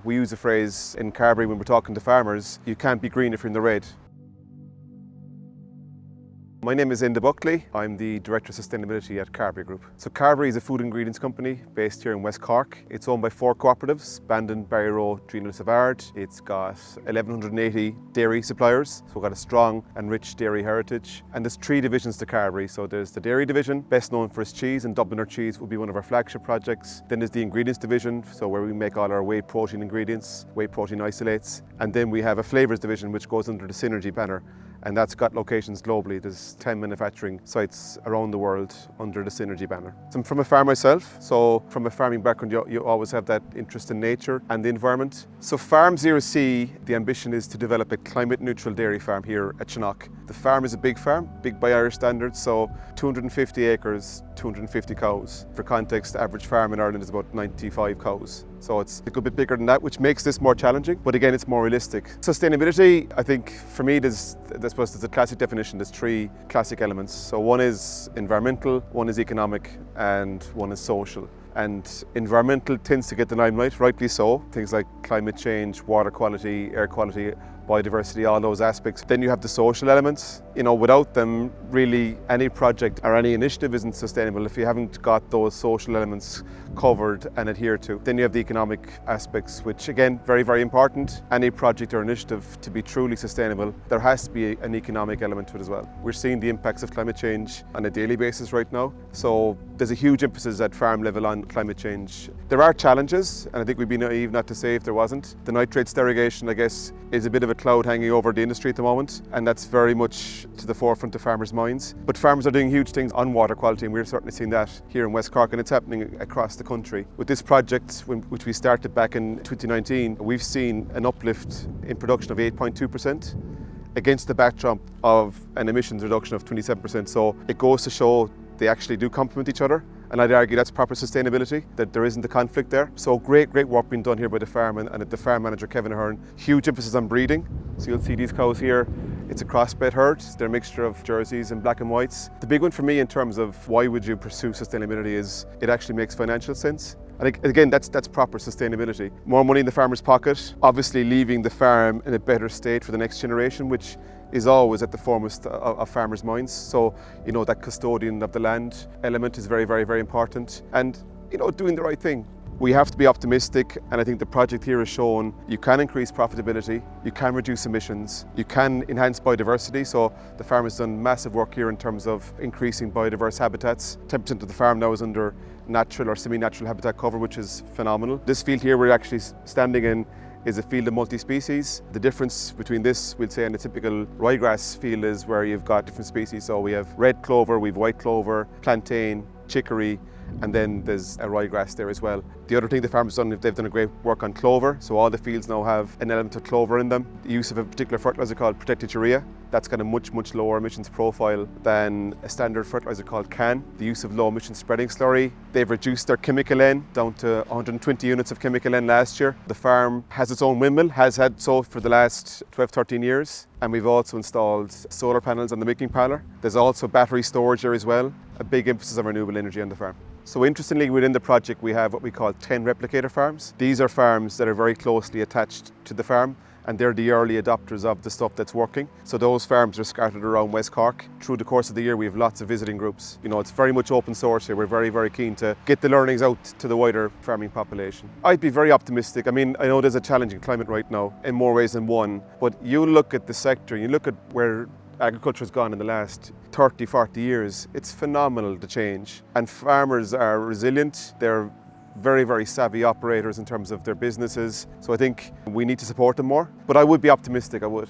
We use a phrase in Carbery when we're talking to farmers, you can't be green if you're in the red. My name is Enda Buckley. I'm the Director of Sustainability at Carbery Group. So Carbery is a food ingredients company based here in West Cork. It's owned by 4 cooperatives, Bandon, Barryroe, Dreenal Savard. It's got 1,180 dairy suppliers, so we've got a strong and rich dairy heritage. And there's 3 divisions to Carbery. So there's the dairy division, best known for its cheese, and Dubliner cheese would be one of our flagship projects. Then there's the ingredients division, so where we make all our whey protein ingredients, whey protein isolates. And then we have a flavours division which goes under the Synergy banner. And that's got locations globally. There's 10 manufacturing sites around the world under the Synergy banner. So I'm from a farm myself, so from a farming background you always have that interest in nature and the environment. So Farm Zero C, the ambition is to develop a climate neutral dairy farm here at Chinook. The farm is a big farm, big by Irish standards, so 250 acres, 250 cows. For context, the average farm in Ireland is about 95 cows. So it's a good bit bigger than that, which makes this more challenging, but again, it's more realistic. Sustainability, I think for me, there's a classic definition. There's 3 classic elements. So one is environmental, one is economic, and one is social. And environmental tends to get the limelight, rightly so. Things like climate change, water quality, air quality, biodiversity, all those aspects. Then you have the social elements. Without them, really any project or any initiative isn't sustainable if you haven't got those social elements covered and adhered to. Then you have the economic aspects, which again, very, very important. Any project or initiative to be truly sustainable, there has to be an economic element to it as well. We're seeing the impacts of climate change on a daily basis right now. So there's a huge emphasis at farm level on climate change. There are challenges, and I think we'd be naive not to say if there wasn't. The nitrates derogation, I guess, is a bit of a cloud hanging over the industry at the moment, and that's very much to the forefront of farmers' minds. But farmers are doing huge things on water quality, and we're certainly seeing that here in West Cork, and it's happening across the country. With this project, which we started back in 2019, we've seen an uplift in production of 8.2%. against the backdrop of an emissions reduction of 27%. So it goes to show they actually do complement each other. And I'd argue that's proper sustainability, that there isn't a conflict there. So great work being done here by the farm and the farm manager, Kevin Ahern. Huge emphasis on breeding. So you'll see these cows here. It's a crossbred herd. They're a mixture of Jerseys and black and whites. The big one for me in terms of why would you pursue sustainability is it actually makes financial sense. And again, that's proper sustainability. More money in the farmer's pocket, obviously leaving the farm in a better state for the next generation, which is always at the foremost of farmers' minds. So, that custodian of the land element is very, very, very important. And, doing the right thing. We have to be optimistic, and I think the project here has shown you can increase profitability, you can reduce emissions, you can enhance biodiversity. So the farm has done massive work here in terms of increasing biodiverse habitats. 10% of the farm now is under natural or semi-natural habitat cover, which is phenomenal. This field here we're actually standing in is a field of multi-species. The difference between this, we'll say, and a typical ryegrass field is where you've got different species. So we have red clover, we have white clover, plantain, chicory, and then there's a ryegrass there as well. The other thing the farmers done, they've done a great work on clover, so all the fields now have an element of clover in them. The use of a particular fertiliser called protected urea, that's got a much lower emissions profile than a standard fertiliser called CAN. The use of low emission spreading slurry, they've reduced their chemical N down to 120 units of chemical N last year. The farm has its own windmill, has had so for the last 12-13 years. And we've also installed solar panels on the milking parlour. There's also battery storage there as well, a big emphasis on renewable energy on the farm. So interestingly, within the project we have what we call 10 replicator farms. These are farms that are very closely attached to the farm, and they're the early adopters of the stuff that's working. So those farms are scattered around West Cork. Through the course of the year we have lots of visiting groups. It's very much open source here. We're very, very keen to get the learnings out to the wider farming population. I'd be very optimistic. I know there's a challenging climate right now in more ways than one, but you look at the sector, you look at where agriculture has gone in the last 30, 40 years, it's phenomenal, the change. And farmers are resilient, they're very, very savvy operators in terms of their businesses. So I think we need to support them more, but I would be optimistic, I would.